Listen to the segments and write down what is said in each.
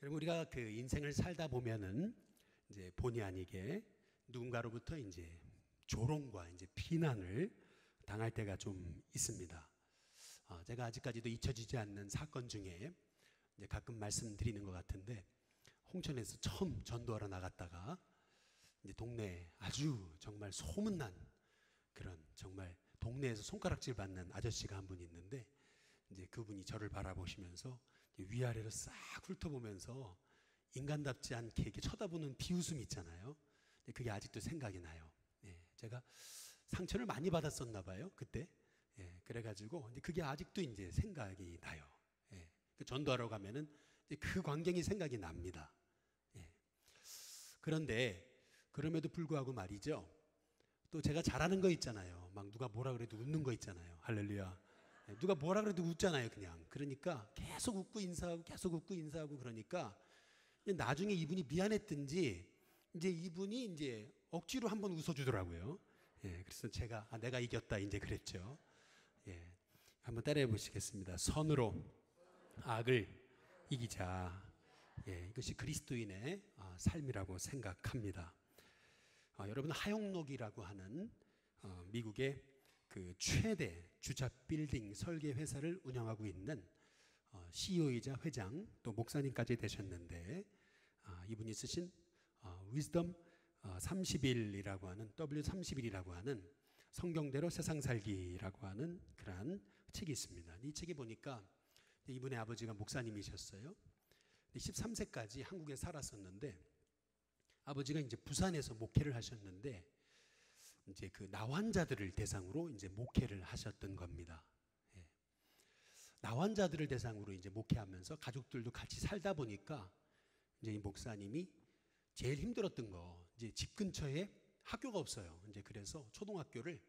여러분, 우리가 그 인생을 살다 보면은 이제 본의 아니게 누군가로부터 이제 조롱과 이제 비난을 당할 때가 좀 있습니다. 제가 아직까지도 잊혀지지 않는 사건 중에 이제 가끔 말씀드리는 것 같은데, 홍천에서 처음 전도하러 나갔다가 이제 동네 아주 정말 소문난 그런 정말 동네에서 손가락질 받는 아저씨가 한 분 있는데, 이제 그분이 저를 바라보시면서 위아래로 싹 훑어보면서 인간답지 않게 이렇게 쳐다보는 비웃음이 있잖아요. 그게 아직도 생각이 나요. 제가 상처를 많이 받았었나 봐요, 그때. 그래가지고 이제 그게 아직도 이제 생각이 나요. 그 전도하러 가면은 이제 그 광경이 생각이 납니다. 그런데 그럼에도 불구하고 말이죠, 또 제가 잘하는 거 있잖아요. 막 누가 뭐라 그래도 웃는 거 있잖아요. 할렐루야. 누가 뭐라 그래도 웃잖아요, 그냥. 그러니까 계속 웃고 인사하고 계속 웃고 인사하고, 그러니까 나중에 이분이 미안했든지 이제 이분이 이제 억지로 한번 웃어주더라고요. 그래서 제가 내가 이겼다 이제 그랬죠. 한번 따라해 보시겠습니다. 선으로 악을 이기자. 이것이 그리스도인의 삶이라고 생각합니다. 여러분, 하용록이라고 하는 미국의 그 최대 주차 빌딩 설계 회사를 운영하고 있는 CEO이자 회장 또 목사님까지 되셨는데, 이분이 쓰신 위즈덤 30일이라고 하는 W30일이라고 하는 성경대로 세상 살기라고 하는 그러한 책이 있습니다. 이 책에 보니까 이분의 아버지가 목사님이셨어요. 13세까지 한국에 살았었는데, 아버지가 이제 부산에서 목회를 하셨는데, 이제 그 나환자들을 대상으로 이제 목회를 하셨던 겁니다. 나환자들을 대상으로 이제 목회하면서 가족들도 같이 살다 보니까 이제 이 목사님이 제일 힘들었던 거, 이제 집 근처에 학교가 없어요. 이제 그래서 초등학교를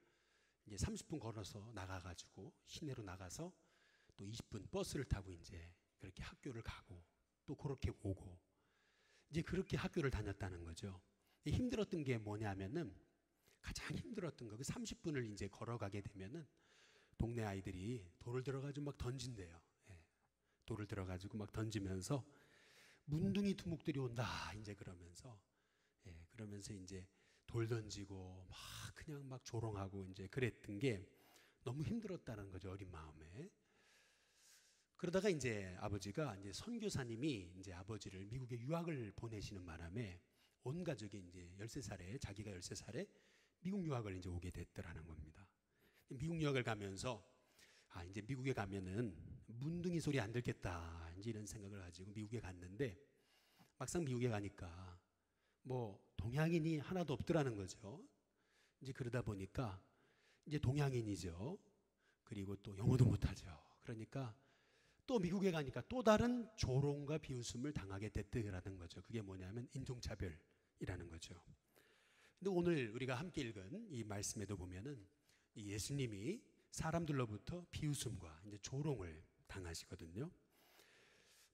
이제 30분 걸어서 나가가지고 시내로 나가서 또 20분 버스를 타고 이제 그렇게 학교를 가고 또 그렇게 오고, 이제 그렇게 학교를 다녔다는 거죠. 힘들었던 게 뭐냐면은, 가장 힘들었던 거, 그 30분을 이제 걸어가게 되면은 동네 아이들이 돌을 들어가지고 막 던진대요. 돌을 들어가지고 막 던지면서 문둥이 두목들이 온다 이제 그러면서, 그러면서 이제 돌 던지고 막 그냥 막 조롱하고 이제 그랬던 게 너무 힘들었다는 거죠, 어린 마음에. 그러다가 이제 아버지가 이제 선교사님이 이제 아버지를 미국에 유학을 보내시는 바람에 온 가족이 이제 13살에, 자기가 13살에 미국 유학을 이제 오게 됐더라는 겁니다. 미국 유학을 가면서 이제 미국에 가면은 문둥이 소리 안 들겠다 이제 이런 생각을 가지고 미국에 갔는데, 막상 미국에 가니까 뭐 동양인이 하나도 없더라는 거죠. 이제 그러다 보니까 이제 동양인이죠. 그리고 또 영어도 못하죠. 그러니까 또 미국에 가니까 또 다른 조롱과 비웃음을 당하게 됐더라는 거죠. 그게 뭐냐면 인종차별이라는 거죠. 근데 오늘 우리가 함께 읽은 이 말씀에도 보면은 예수님이 사람들로부터 비웃음과 이제 조롱을 당하시거든요.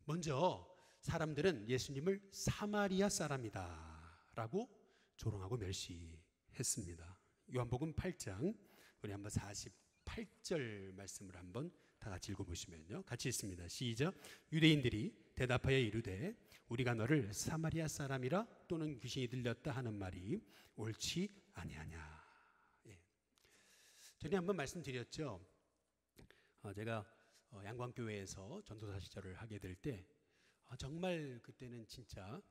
먼저 사람들은 예수님을 사마리아 사람이다라고 조롱하고 멸시했습니다. 요한복음 8장 우리 한번 48절 말씀을 한번 다 같이 읽어보시면요, 같이 읽습니다. 시작. 유대인들이 대답하여 이르되 우리가 너를 사마리아 사람이라 또는 귀신이 들렸다 하는 말이 옳지 아니하냐. 전에 한번 말씀드렸죠. 제가 양광교회에서 전도사 시절을 하게 될 때 정말 그때는 진짜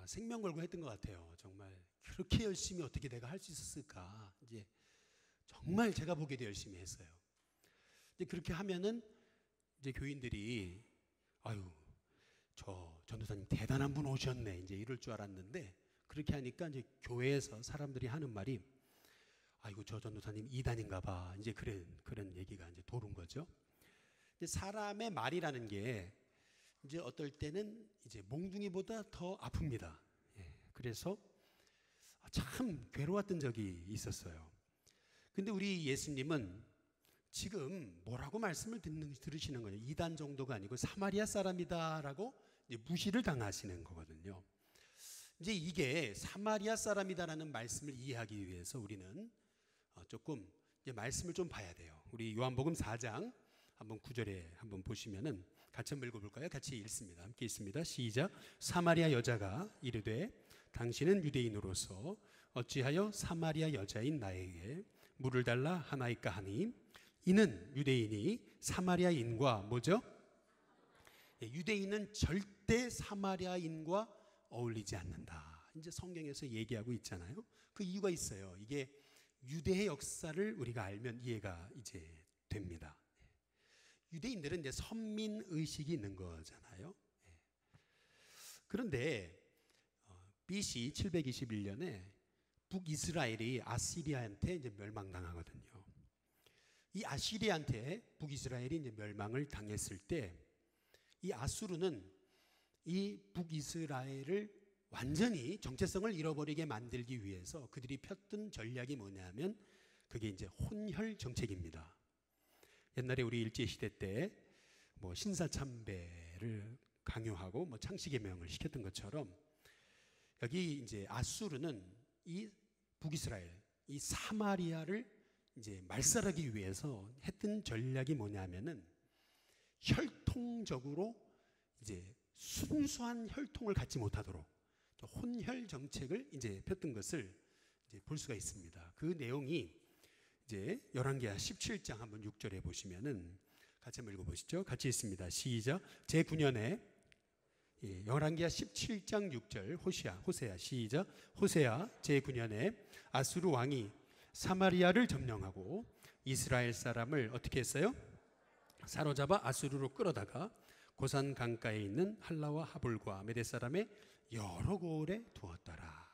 생명 걸고 했던 것 같아요. 정말 그렇게 열심히 어떻게 내가 할 수 있었을까. 이제 정말 제가 보기에도 열심히 했어요. 이제 그렇게 하면은 이제 교인들이 아유, 저 전도사님 대단한 분 오셨네 이제 이럴 줄 알았는데, 그렇게 하니까 이제 교회에서 사람들이 하는 말이 아이고 저 전도사님 이단인가 봐 이제 그런 얘기가 이제 도는 거죠. 이제 사람의 말이라는 게 이제 어떨 때는 이제 몽둥이보다 더 아픕니다. 그래서 참 괴로웠던 적이 있었어요. 근데 우리 예수님은 지금 뭐라고 말씀을 들으시는 거예요? 이단 정도가 아니고 사마리아 사람이다라고 이제 무시를 당하시는 거거든요. 이제 이게 사마리아 사람이다라는 말씀을 이해하기 위해서 우리는 조금 이제 말씀을 좀 봐야 돼요. 우리 요한복음 4장 한번 9절에 한번 보시면은 같이 한번 읽어볼까요? 같이 읽습니다. 함께 읽습니다. 시작. 사마리아 여자가 이르되 당신은 유대인으로서 어찌하여 사마리아 여자인 나에게 물을 달라 하나이까 하니 이는 유대인이 사마리아인과 뭐죠? 유대인은 절대 사마리아인과 어울리지 않는다. 이제 성경에서 얘기하고 있잖아요. 그 이유가 있어요. 이게 유대의 역사를 우리가 알면 이해가 이제 됩니다. 유대인들은 이제 선민 의식이 있는 거잖아요. 그런데 BC 721년에 북이스라엘이 아시리아한테 이제 멸망당하거든요. 이 아시리아한테 북이스라엘이 이제 멸망을 당했을 때 이 아수르는 이 북이스라엘을 완전히 정체성을 잃어버리게 만들기 위해서 그들이 폈던 전략이 뭐냐면 그게 이제 혼혈 정책입니다. 옛날에 우리 일제 시대 때 뭐 신사참배를 강요하고 뭐 창씨개명을 시켰던 것처럼 여기 이제 아수르는 이 북이스라엘, 이 사마리아를 이제 말살하기 위해서 했던 전략이 뭐냐면은 혈통적으로 이제 순수한 혈통을 갖지 못하도록 혼혈 정책을 이제 폈던 것을 이제 볼 수가 있습니다. 그 내용이 이제 열왕기하 17장 한번 6절에 보시면은 같이 한번 읽어보시죠. 같이 읽습니다. 시작. 제9년에 열왕기하 17장 6절 호세아 시작. 호세아 제9년에 아수르 왕이 사마리아를 점령하고 이스라엘 사람을 어떻게 했어요? 사로잡아 아수르로 끌어다가 고산 강가에 있는 할라와 하볼과 메대 사람의 여러 고을에 두었더라.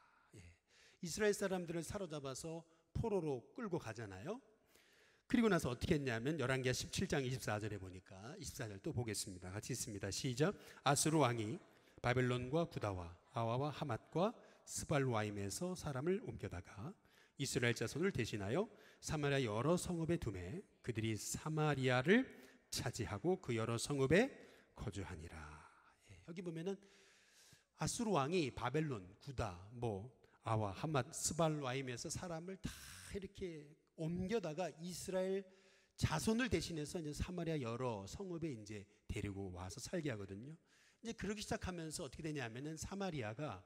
이스라엘 사람들을 사로잡아서 포로로 끌고 가잖아요. 그리고 나서 어떻게 했냐면 열왕기하 17장 24절에 보니까 24절 또 보겠습니다. 같이 읽습니다. 시작. 아수르 왕이 바벨론과 구다와 아와와 하맛과 스발와임에서 사람을 옮겨다가 이스라엘 자손을 대신하여 사마리아 여러 성읍에 두매 그들이 사마리아를 차지하고 그 여러 성읍에 거주하니라. 여기 보면은 아수르 왕이 바벨론, 구다, 뭐 아와, 하맛, 스발와임에서 사람을 다 이렇게 옮겨다가 이스라엘 자손을 대신해서 이제 사마리아 여러 성읍에 이제 데리고 와서 살게 하거든요. 이제 그러기 시작하면서 어떻게 되냐면은 사마리아가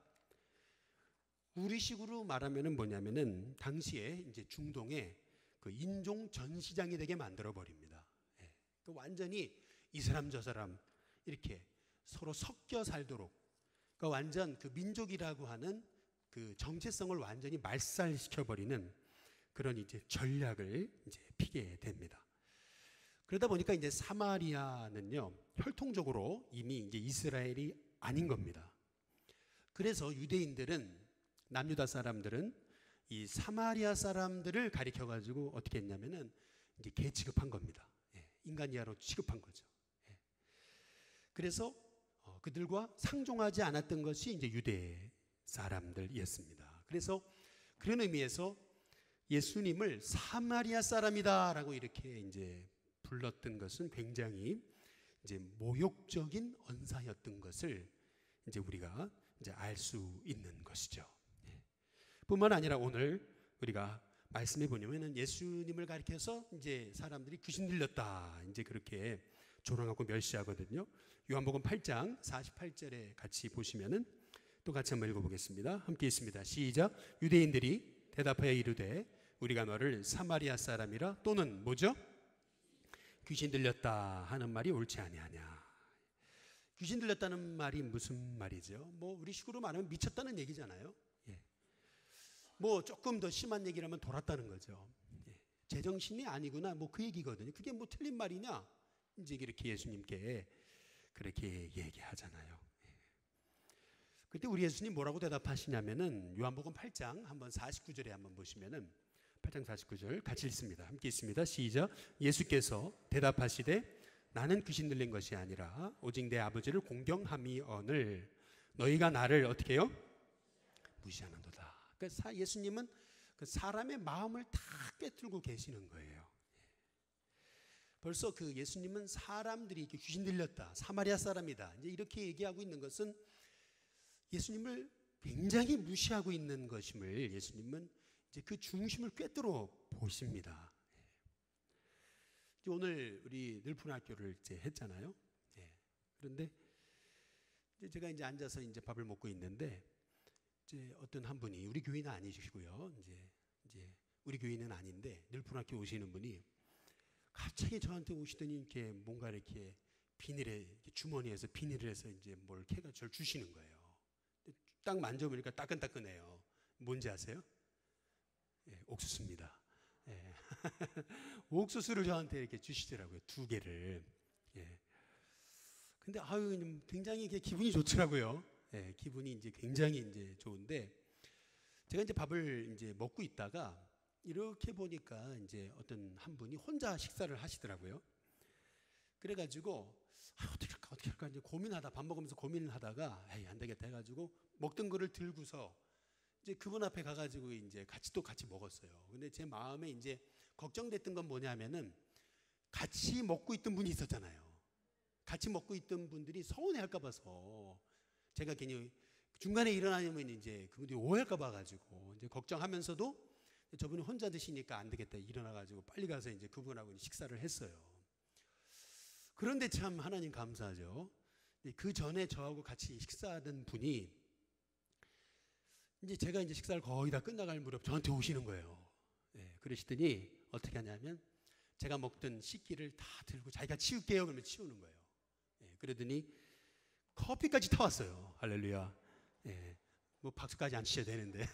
우리식으로 말하면은 뭐냐면은 당시에 이제 중동의 그 인종 전시장이 되게 만들어 버립니다. 그 완전히 이 사람 저 사람 이렇게 서로 섞여 살도록 그 완전 그 민족이라고 하는 그 정체성을 완전히 말살시켜 버리는 그런 이제 전략을 이제 피게 됩니다. 그러다 보니까 이제 사마리아는요 혈통적으로 이미 이제 이스라엘이 아닌 겁니다. 그래서 유대인들은 남유다 사람들은 이 사마리아 사람들을 가리켜 가지고 어떻게 했냐면은 이제 개 취급한 겁니다. 인간이하로 취급한 거죠. 그래서 그들과 상종하지 않았던 것이 이제 유대 사람들이었습니다. 그래서 그런 의미에서 예수님을 사마리아 사람이다라고 이렇게 이제 불렀던 것은 굉장히 이제 모욕적인 언사였던 것을 이제 우리가 이제 알 수 있는 것이죠. 뿐만 아니라 오늘 우리가 말씀해 보냐면은 예수님을 가리켜서 이제 사람들이 귀신 들렸다 이제 그렇게 조롱하고 멸시하거든요. 요한복음 8장 48절에 같이 보시면은 또 같이 한번 읽어보겠습니다. 함께 있습니다. 시작. 유대인들이 대답하여 이르되 우리가 너를 사마리아 사람이라 또는 뭐죠? 귀신 들렸다 하는 말이 옳지 아니하냐. 귀신 들렸다는 말이 무슨 말이죠? 뭐 우리식으로 말하면 미쳤다는 얘기잖아요. 뭐 조금 더 심한 얘기를 하면 돌았다는 거죠. 제정신이 아니구나 뭐 그 얘기거든요. 그게 뭐 틀린 말이냐? 이제 이렇게 예수님께 그렇게 얘기하잖아요. 그때 우리 예수님 뭐라고 대답하시냐면은 요한복음 8장 한번 49절에 한번 보시면은 8장 49절 같이 읽습니다. 함께 읽습니다. 시작. 예수께서 대답하시되 나는 귀신 들린 것이 아니라 오직 내 아버지를 공경함이언을 너희가 나를 어떻게 해요? 무시하는도다. 그러니까 예수님은 그 사람의 마음을 다 꿰뚫고 계시는 거예요. 벌써 그 예수님은 사람들이 이렇게 귀신 들렸다, 사마리아 사람이다, 이제 이렇게 얘기하고 있는 것은 예수님을 굉장히 무시하고 있는 것임을 예수님은 이제 그 중심을 꿰뚫어 보십니다. 오늘 우리 늘푸른 학교를 이제 했잖아요. 그런데 이제 제가 이제 앉아서 이제 밥을 먹고 있는데 이제 어떤 한 분이 우리 교인은 아니시고요. 이제 우리 교인은 아닌데 늘푸학교 오시는 분이 갑자기 저한테 오시더니 이렇게 뭔가 이렇게 비닐에 이렇게 주머니에서 비닐을 해서 이제 뭘 캐가 저를 주시는 거예요. 딱 만져보니까 따끈따끈해요. 뭔지 아세요? 예, 옥수수입니다. 예. 옥수수를 저한테 이렇게 주시더라고요. 2개를. 예. 근데 아유 굉장히 이게 기분이 좋더라고요. 예, 기분이 이제 굉장히 이제 좋은데 제가 이제 밥을 이제 먹고 있다가 이렇게 보니까 이제 어떤 한 분이 혼자 식사를 하시더라고요. 그래가지고 어떻게 할까 이제 고민하다 밥 먹으면서 고민을 하다가 에이 안 되겠다 해가지고 먹던 거를 들고서 이제 그분 앞에 가가지고 이제 같이 먹었어요. 근데 제 마음에 이제 걱정됐던 건 뭐냐면은 같이 먹고 있던 분이 있었잖아요. 같이 먹고 있던 분들이 서운해할까 봐서 제가 괜히 중간에 일어나면 이제 그분들이 오해할까 봐가지고 이제 걱정하면서도 저분이 혼자 드시니까 안 되겠다 일어나가지고 빨리 가서 이제 그분하고 식사를 했어요. 그런데 참 하나님 감사하죠. 그 전에 저하고 같이 식사하던 분이 이제 제가 이제 식사를 거의 다 끝나갈 무렵 저한테 오시는 거예요. 네, 그러시더니 어떻게 하냐면 제가 먹던 식기를 다 들고 자기가 치울게요 그러면 치우는 거예요. 네, 그러더니 커피까지 타왔어요. 할렐루야. 네, 뭐 박수까지 안 치셔도 되는데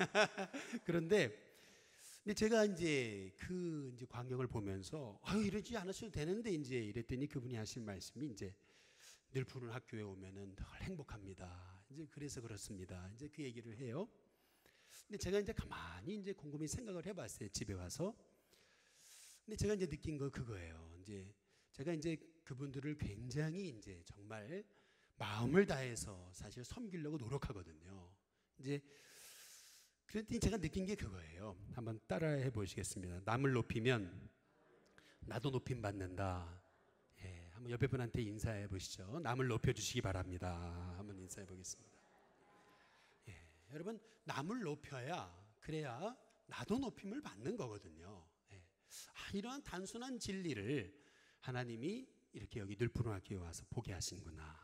그런데 제가 이제 그 이제 광경을 보면서 이러지 않으셔도 되는데 이제 이랬더니 그분이 하신 말씀이 이제 늘 푸른 학교에 오면은 늘 행복합니다. 이제 그래서 그렇습니다. 이제 그 얘기를 해요. 근데 제가 이제 가만히 이제 곰곰이 생각을 해봤어요. 집에 와서. 근데 제가 이제 느낀 거 그거예요. 이제 제가 이제 그분들을 굉장히 이제 정말 마음을 다해서 사실 섬기려고 노력하거든요. 이제 그랬더니 제가 느낀 게 그거예요. 한번 따라해 보시겠습니다. 남을 높이면 나도 높임 받는다. 예, 한번 옆에 분한테 인사해 보시죠. 남을 높여주시기 바랍니다. 한번 인사해 보겠습니다. 예, 여러분 남을 높여야 그래야 나도 높임을 받는 거거든요. 예, 이러한 단순한 진리를 하나님이 이렇게 여기 늘푸른학교에 와서 보게 하신구나.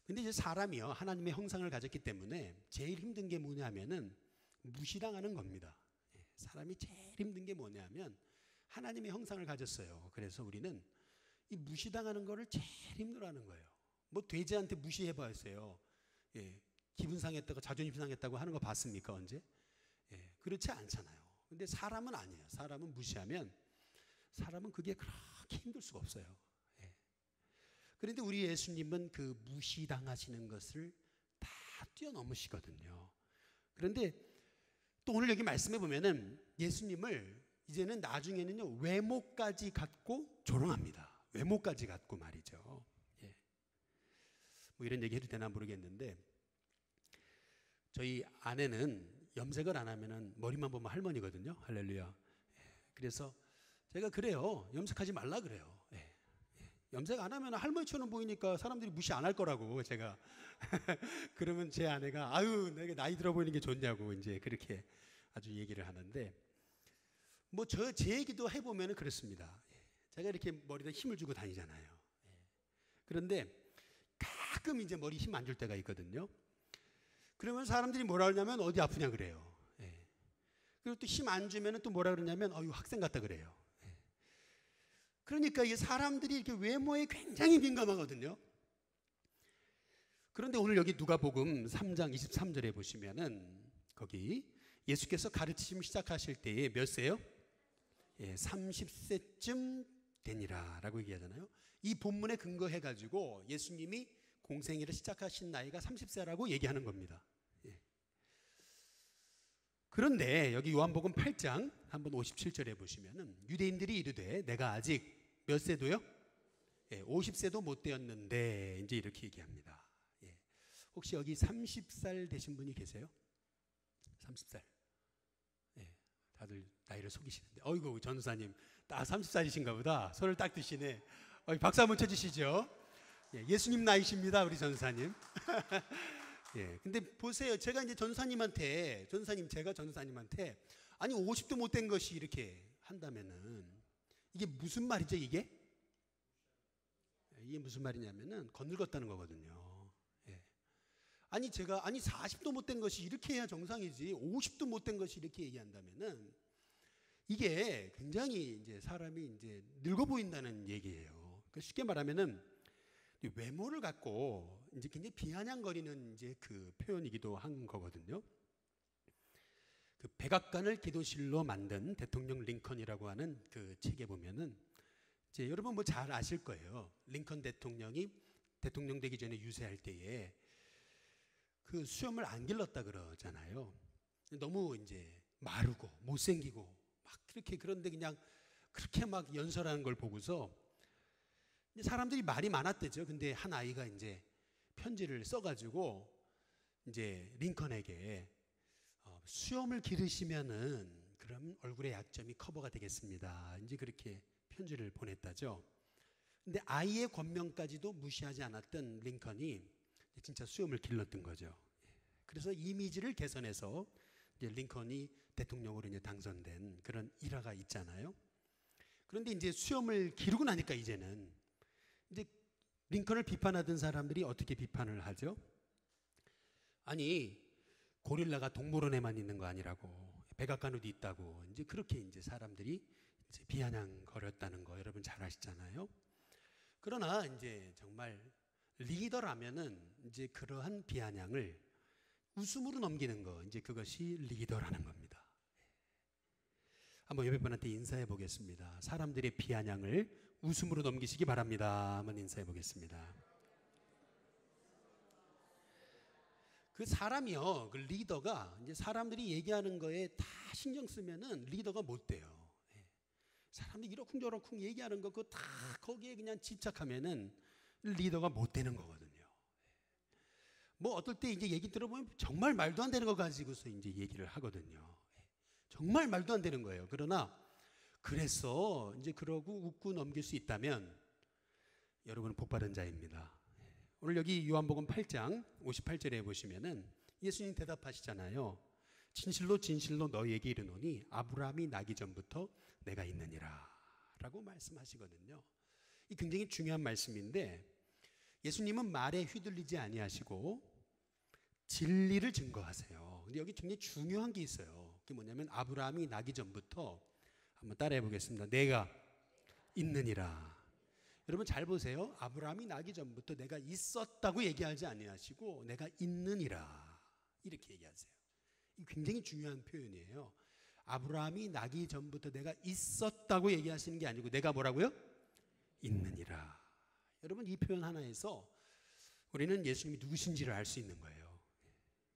근데 이제 사람이요 하나님의 형상을 가졌기 때문에 제일 힘든 게 뭐냐면은 무시당하는 겁니다. 사람이 제일 힘든 게 뭐냐면 하나님의 형상을 가졌어요. 그래서 우리는 이 무시당하는 거를 제일 힘들어하는 거예요. 뭐 돼지한테 무시해봤어요. 예, 기분 상했다고 자존심 상했다고 하는 거 봤습니까 언제? 예, 그렇지 않잖아요. 근데 사람은 아니에요. 사람은 무시하면 사람은 그게 그렇게 힘들 수가 없어요. 그런데 우리 예수님은 그 무시당하시는 것을 다 뛰어넘으시거든요. 그런데 또 오늘 여기 말씀해 보면은 예수님을 이제는 나중에는요 외모까지 갖고 조롱합니다. 외모까지 갖고 말이죠. 예. 뭐 이런 얘기 해도 되나 모르겠는데 저희 아내는 염색을 안 하면은 머리만 보면 할머니거든요. 할렐루야. 예. 그래서 제가 그래요. 염색하지 말라 그래요. 예. 염색 안 하면 할머니처럼 보이니까 사람들이 무시 안 할 거라고 제가 그러면 제 아내가 아유 내가 나이 들어 보이는 게 좋냐고 이제 그렇게 아주 얘기를 하는데 뭐 제 얘기도 해보면 그렇습니다. 제가 이렇게 머리에 힘을 주고 다니잖아요. 그런데 가끔 이제 머리 힘 안 줄 때가 있거든요. 그러면 사람들이 뭐라 그러냐면 어디 아프냐 그래요. 그리고 또 힘 안 주면 또 뭐라 그러냐면 학생 같다 그래요. 그러니까 이 사람들이 이렇게 외모에 굉장히 민감하거든요. 그런데 오늘 여기 누가복음 3장 23절에 보시면은 거기 예수께서 가르치심 시작하실 때에 몇 세요? 예, 30세쯤 되니라라고 얘기하잖아요. 이 본문에 근거해가지고 예수님이 공생애를 시작하신 나이가 30세라고 얘기하는 겁니다. 예. 그런데 여기 요한복음 8장 한번 57절에 보시면은 유대인들이 이르되 내가 아직 몇 세도요? 예, 50세도 못 되었는데 이제 이렇게 얘기합니다. 예. 혹시 여기 30살 되신 분이 계세요? 30살. 예, 다들 나이를 속이시는데 어이구 전도사님 딱 30살이신가 보다. 손을 딱 드시네. 박수 한번 쳐주시죠. 예, 예수님 나이십니다 우리 전도사님. 예, 근데 보세요. 제가 이제 전도사님한테 아니 50도 못 된 것이 이렇게 한다면은 이게 무슨 말이죠 이게? 이게 무슨 말이냐면은 거늙었다는 거거든요. 예. 아니 제가 40도 못 된 것이 이렇게 해야 정상이지 50도 못 된 것이 이렇게 얘기한다면은 이게 굉장히 이제 사람이 이제 늙어 보인다는 얘기예요. 그러니까 쉽게 말하면은 외모를 갖고 이제 굉장히 비아냥거리는 이제 그 표현이기도 한 거거든요. 그 백악관을 기도실로 만든 대통령 링컨이라고 하는 그 책에 보면은 이제 여러분 뭐 잘 아실 거예요. 링컨 대통령이 대통령 되기 전에 유세할 때에 그 수염을 안 길렀다 그러잖아요. 너무 이제 마르고 못생기고 막 그렇게 그런데 그냥 그렇게 막 연설하는 걸 보고서 사람들이 말이 많았대죠. 근데 한 아이가 이제 편지를 써가지고 이제 링컨에게 수염을 기르시면은 그럼 얼굴의 약점이 커버가 되겠습니다. 이제 그렇게 편지를 보냈다죠. 근데 아이의 권명까지도 무시하지 않았던 링컨이 진짜 수염을 길렀던 거죠. 그래서 이미지를 개선해서 이제 링컨이 대통령으로 이제 당선된 그런 일화가 있잖아요. 그런데 이제 수염을 기르고 나니까 이제는 이제 링컨을 비판하던 사람들이 어떻게 비판을 하죠? 아니 고릴라가 동물원에만 있는 거 아니라고 백악관에도 있다고 이제 그렇게 이제 사람들이 이제 비아냥거렸다는 거 여러분 잘 아시잖아요. 그러나 이제 정말 리더라면은 이제 그러한 비아냥을 웃음으로 넘기는 거 이제 그것이 리더라는 겁니다. 한번 옆에 분한테 인사해 보겠습니다. 사람들의 비아냥을 웃음으로 넘기시기 바랍니다. 한번 인사해 보겠습니다. 그 사람이요, 그 리더가 이제 사람들이 얘기하는 거에 다 신경 쓰면은 리더가 못 돼요. 사람들이 이러쿵저러쿵 얘기하는 거 그거 다 거기에 그냥 집착하면은 리더가 못 되는 거거든요. 뭐 어떨 때 이제 얘기 들어보면 정말 말도 안 되는 거 가지고서 이제 얘기를 하거든요. 정말 말도 안 되는 거예요. 그러나 그래서 이제 그러고 웃고 넘길 수 있다면 여러분은 복받은 자입니다. 오늘 여기 요한복음 8장 58절에 보시면은 예수님 대답하시잖아요. 진실로 진실로 너희에게 이르노니 아브라함이 나기 전부터 내가 있느니라 라고 말씀하시거든요. 이 굉장히 중요한 말씀인데 예수님은 말에 휘둘리지 아니하시고 진리를 증거하세요. 근데 여기 굉장히 중요한 게 있어요. 그게 뭐냐면 아브라함이 나기 전부터 한번 따라해 보겠습니다. 내가 있느니라. 여러분 잘 보세요. 아브라함이 나기 전부터 내가 있었다고 얘기하지 아니하시고 내가 있느니라 이렇게 얘기하세요. 이 굉장히 중요한 표현이에요. 아브라함이 나기 전부터 내가 있었다고 얘기하시는 게 아니고 내가 뭐라고요? 있느니라. 여러분 이 표현 하나에서 우리는 예수님이 누구신지를 알 수 있는 거예요.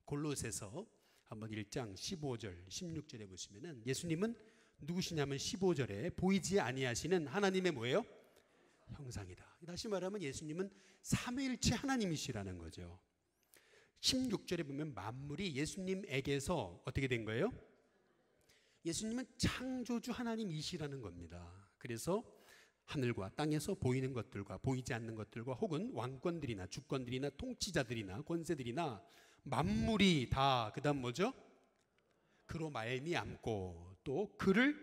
골로새서 한번 1장 15절 16절에 보시면은 예수님은 누구시냐면 15절에 보이지 아니하시는 하나님의 뭐예요? 형상이다. 다시 말하면 예수님은 삼위일체 하나님이시라는 거죠. 16절에 보면 만물이 예수님에게서 어떻게 된 거예요? 예수님은 창조주 하나님이시라는 겁니다. 그래서 하늘과 땅에서 보이는 것들과 보이지 않는 것들과 혹은 왕권들이나 주권들이나 통치자들이나 권세들이나 만물이 다 그다음 뭐죠? 그로 말미암고 또 그를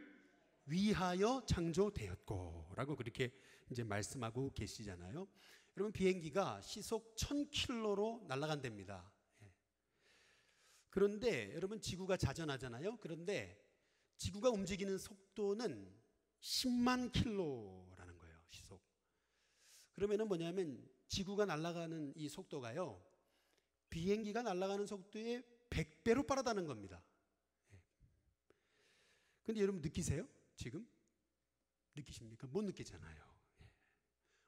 위하여 창조되었고 라고 그렇게 이제 말씀하고 계시잖아요. 여러분 비행기가 시속 1000km로 날아간답니다. 그런데 여러분 지구가 자전하잖아요. 그런데 지구가 움직이는 속도는 10만 킬로라는 거예요. 시속. 그러면은 뭐냐면 지구가 날아가는 이 속도가요. 비행기가 날아가는 속도의 100배로 빠르다는 겁니다. 근데 여러분 느끼세요? 지금? 느끼십니까? 못 느끼잖아요.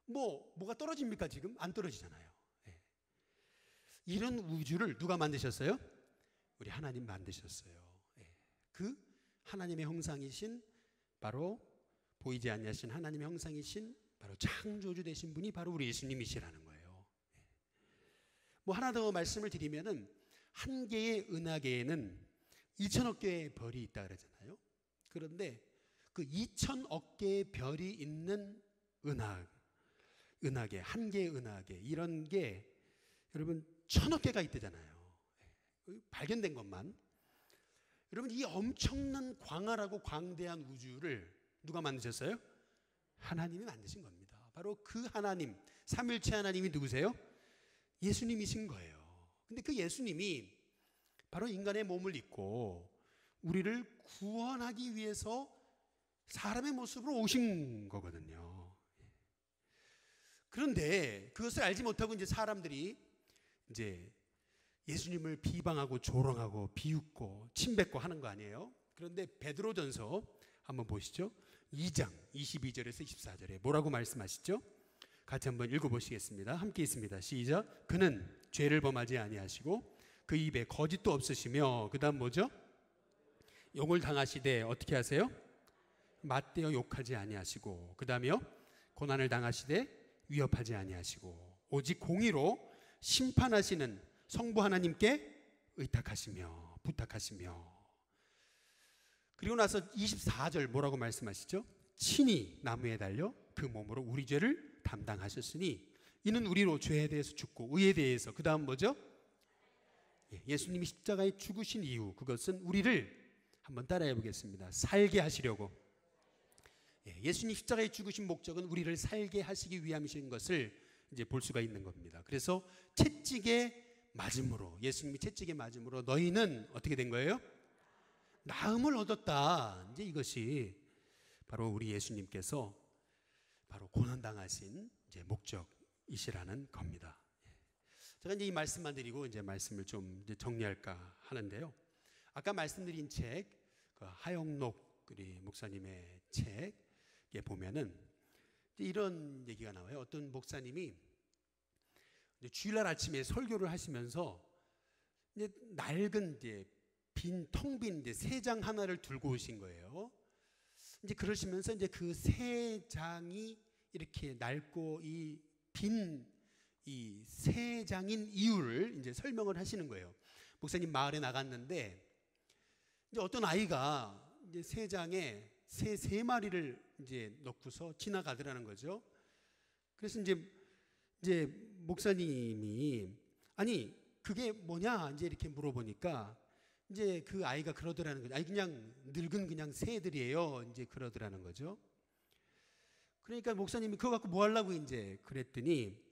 뭐가 떨어집니까 지금? 안 떨어지잖아요. 이런 우주를 누가 만드셨어요? 우리 하나님 만드셨어요. 그 하나님의 형상이신 바로 보이지 않으신 하나님의 형상이신 바로 창조주 되신 분이 바로 우리 예수님이시라는 거예요. 뭐 하나 더 말씀을 드리면은 한 개의 은하계에는 2천억 개의 별이 있다 그러잖아요. 그런데 그 2천억 개의 별이 있는 은하계, 한 개의 은하계 이런 게 여러분 1000억 개가 있대잖아요. 발견된 것만. 여러분 이 엄청난 광활하고 광대한 우주를 누가 만드셨어요? 하나님이 만드신 겁니다. 바로 그 하나님, 삼일체 하나님이 누구세요? 예수님이신 거예요. 근데 그 예수님이 바로 인간의 몸을 입고 우리를 구원하기 위해서 사람의 모습으로 오신 거거든요. 그런데 그것을 알지 못하고 이제 사람들이 이제 예수님을 비방하고 조롱하고 비웃고 침뱉고 하는 거 아니에요? 그런데 베드로전서 한번 보시죠. 2장 22절에서 24절에 뭐라고 말씀하시죠? 같이 한번 읽어보시겠습니다. 함께 있습니다. 시작. 그는 죄를 범하지 아니하시고 그 입에 거짓도 없으시며, 그 다음 뭐죠? 욕을 당하시되 어떻게 하세요? 맞대어 욕하지 아니하시고, 그 다음에요, 고난을 당하시되 위협하지 아니하시고, 오직 공의로 심판하시는 성부 하나님께 의탁하시며 부탁하시며. 그리고 나서 24절 뭐라고 말씀하시죠? 친히 나무에 달려 그 몸으로 우리 죄를 담당하셨으니 이는 우리로 죄에 대해서 죽고 의에 대해서, 그 다음 뭐죠? 예수님이 십자가에 죽으신 이유, 그것은 우리를 한번 따라해 보겠습니다. 살게 하시려고. 예수님 십자가에 죽으신 목적은 우리를 살게 하시기 위함이신 것을 이제 볼 수가 있는 겁니다. 그래서 채찍에 맞음으로, 예수님이 채찍에 맞음으로 너희는 어떻게 된 거예요? 나음을 얻었다. 이제 이것이 바로 우리 예수님께서 바로 고난당하신 이제 목적이시라는 겁니다. 제가 이제 이 말씀만 드리고 이제 말씀을 좀 이제 정리할까 하는데요. 아까 말씀드린 책, 그 하영록 우리 목사님의 책에 보면은 이런 얘기가 나와요. 어떤 목사님이 이제 주일날 아침에 설교를 하시면서 이제 낡은 이제 텅 빈 이제 세 장 하나를 들고 오신 거예요. 이제 그러시면서 이제 그 세 장이 이렇게 낡고 이 세 장인 이유를 이제 설명을 하시는 거예요. 목사님 마을에 나갔는데 이제 어떤 아이가 이제 세 장에 세 마리를 이제 넣고서 지나가더라는 거죠. 그래서 이제 목사님이 아니 그게 뭐냐 이제 이렇게 물어보니까 이제 그 아이가 그러더라는 거죠. 아니 그냥 늙은 그냥 새들이에요. 이제 그러더라는 거죠. 그러니까 목사님이 그거 갖고 뭐 하려고 이제 그랬더니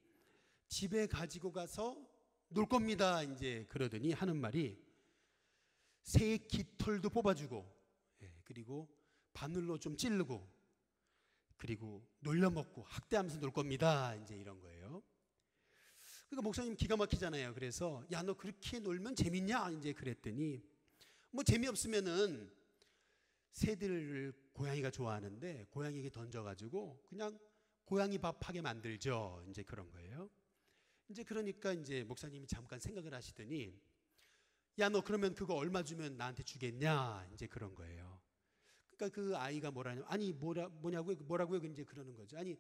집에 가지고 가서 놀 겁니다. 이제 그러더니 하는 말이 새 깃털도 뽑아주고, 그리고 바늘로 좀 찌르고, 그리고 놀려먹고 학대하면서 놀 겁니다. 이제 이런 거예요. 그러니까 목사님 기가 막히잖아요. 그래서 야, 너 그렇게 놀면 재밌냐? 이제 그랬더니 뭐 재미없으면은 새들을 고양이가 좋아하는데 고양이에게 던져가지고 그냥 고양이 밥하게 만들죠. 이제 그런 거예요. 이제 그러니까 이제 목사님이 잠깐 생각을 하시더니 야, 너 그러면 그거 얼마 주면 나한테 주겠냐? 이제 그런 거예요. 그러니까 그 아이가 뭐라냐? 아니 뭐라고요? 이제 그러는 거죠. 아니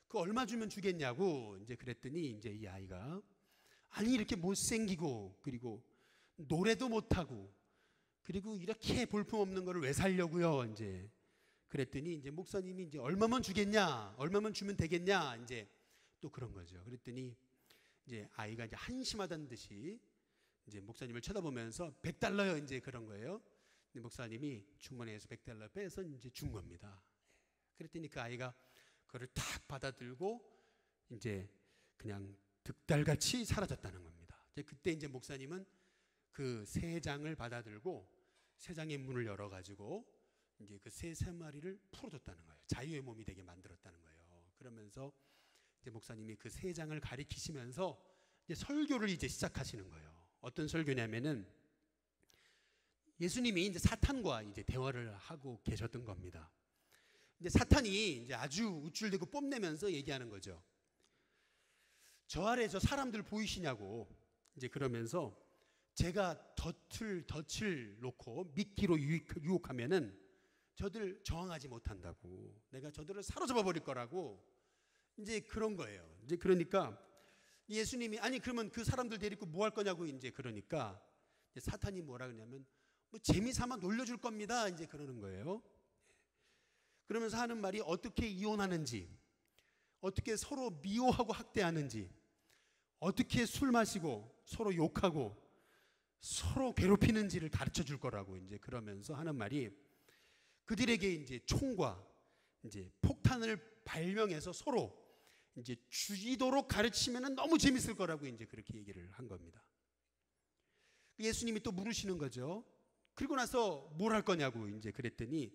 그 얼마 주면 주겠냐고 이제 그랬더니 이제 이 아이가 아니 이렇게 못생기고 그리고 노래도 못하고 그리고 이렇게 볼품없는 거를 왜 살려고요? 이제 그랬더니 이제 목사님이 이제 얼마만 주겠냐? 얼마만 주면 되겠냐? 이제 또 그런 거죠. 그랬더니 이제 아이가 이제 한심하다는 듯이 이제 목사님을 쳐다보면서 100달러요. 이제 그런 거예요. 근데 목사님이 주머니에서 100달러 빼서 이제 준 겁니다. 그랬더니 그 아이가 그걸 탁 받아들고 이제 그냥 득달같이 사라졌다는 겁니다. 이제 그때 이제 목사님은 그 세 장을 받아들고 세 장의 문을 열어가지고 이제 그 세 마리를 풀어줬다는 거예요. 자유의 몸이 되게 만들었다는 거예요. 그러면서 이제 목사님이 그 세 장을 가리키시면서 이제 설교를 이제 시작하시는 거예요. 어떤 설교냐면은 예수님이 이제 사탄과 이제 대화를 하고 계셨던 겁니다. 이제 사탄이 이제 아주 우쭐대고 뽐내면서 얘기하는 거죠. 저 아래 저 사람들 보이시냐고 이제 그러면서 제가 덫을 놓고 미끼로 유혹하면은 저들 저항하지 못한다고, 내가 저들을 사로잡아 버릴 거라고 이제 그런 거예요. 이제 그러니까 예수님이 아니 그러면 그 사람들 데리고 뭐 할 거냐고 이제 그러니까 이제 사탄이 뭐라 그러냐면 뭐 재미삼아 놀려줄 겁니다. 이제 그러는 거예요. 그러면서 하는 말이 어떻게 이혼하는지, 어떻게 서로 미워하고 학대하는지, 어떻게 술 마시고 서로 욕하고 서로 괴롭히는지를 가르쳐 줄 거라고 이제 그러면서 하는 말이 그들에게 이제 총과 이제 폭탄을 발명해서 서로 이제 죽이도록 가르치면은 너무 재밌을 거라고 이제 그렇게 얘기를 한 겁니다. 예수님이 또 물으시는 거죠. 그리고 나서 뭘 할 거냐고 이제 그랬더니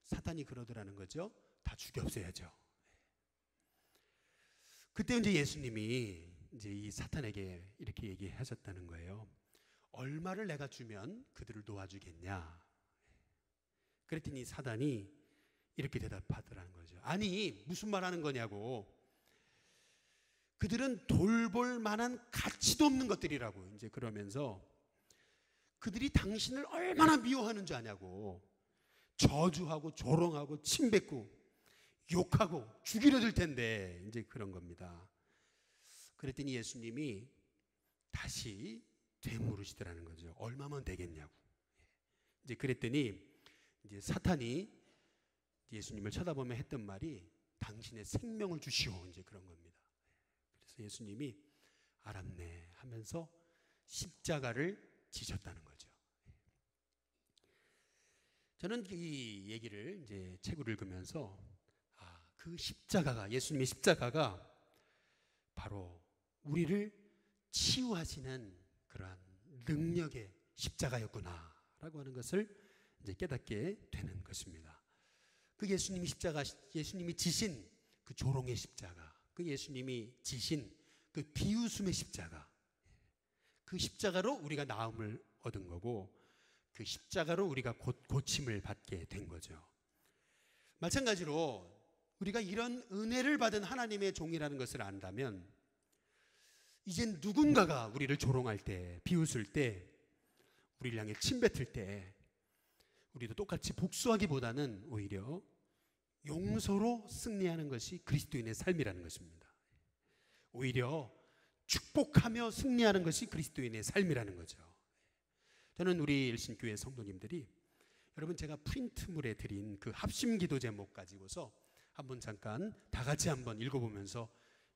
사탄이 그러더라는 거죠. 다 죽여 없애야죠. 그때 이제 예수님이 이제 이 사탄에게 이렇게 얘기하셨다는 거예요. 얼마를 내가 주면 그들을 도와주겠냐? 그랬더니 사단이 이렇게 대답하더라는 거죠. 아니, 무슨 말 하는 거냐고. 그들은 돌볼 만한 가치도 없는 것들이라고 이제 그러면서 그들이 당신을 얼마나 미워하는 줄 아냐고. 저주하고 조롱하고 침뱉고 욕하고 죽이려 들 텐데 이제 그런 겁니다. 그랬더니 예수님이 다시 되물으시더라는 거죠. 얼마면 되겠냐고. 이제 그랬더니 이제 사탄이 예수님을 쳐다보며 했던 말이 당신의 생명을 주시오 이제 그런 겁니다. 그래서 예수님이 알았네 하면서 십자가를 지셨다는 거죠. 저는 이 얘기를 이제 책을 읽으면서 그 십자가가, 예수님의 십자가가 바로 우리를 치유하시는 그러한 능력의 십자가였구나라고 하는 것을 이제 깨닫게 되는 것입니다. 그 예수님이 십자가, 예수님이 지신 그 조롱의 십자가, 그 예수님이 지신 그 비웃음의 십자가, 그 십자가로 우리가 나음을 얻은 거고 그 십자가로 우리가 고침을 받게 된 거죠. 마찬가지로 우리가 이런 은혜를 받은 하나님의 종이라는 것을 안다면 이젠 누군가가 우리를 조롱할 때, 비웃을 때, 우리를 향해 침뱉을 때 우리도 똑같이 복수하기보다는 오히려 용서로 승리하는 것이 그리스도인의 삶이라는 것입니다. 오히려 축복하며 승리하는 것이 그리스도인의 삶이라는 거죠. 저는 우리 일신교회 성도님들이 여러분 제가 프린트물에 드린 그 합심기도 제목 가지고서 한번 잠깐 다 같이 한번 읽어보면서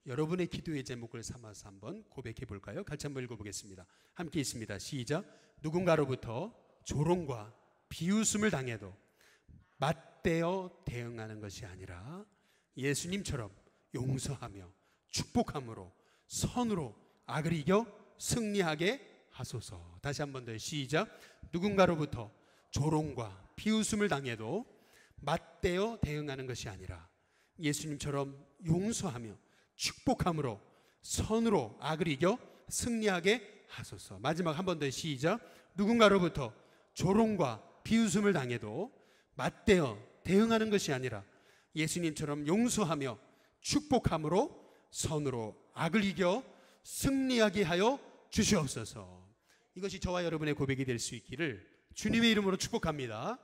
여러분의 기도의 제목을 삼아서 한번 고백해 볼까요? 같이 한번 읽어보겠습니다. 함께 있습니다. 시작. 누군가로부터 조롱과 비웃음을 당해도 맞대어 대응하는 것이 아니라 예수님처럼 용서하며 축복함으로 선으로 악을 이겨 승리하게 하소서. 다시 한번 더 시작. 누군가로부터 조롱과 비웃음을 당해도 맞대어 대응하는 것이 아니라 예수님처럼 용서하며 축복함으로 선으로 악을 이겨 승리하게 하소서. 마지막 한 번 더 시작. 누군가로부터 조롱과 비웃음을 당해도 맞대어 대응하는 것이 아니라 예수님처럼 용서하며 축복함으로 선으로 악을 이겨 승리하게 하여 주시옵소서. 이것이 저와 여러분의 고백이 될 수 있기를 주님의 이름으로 축복합니다.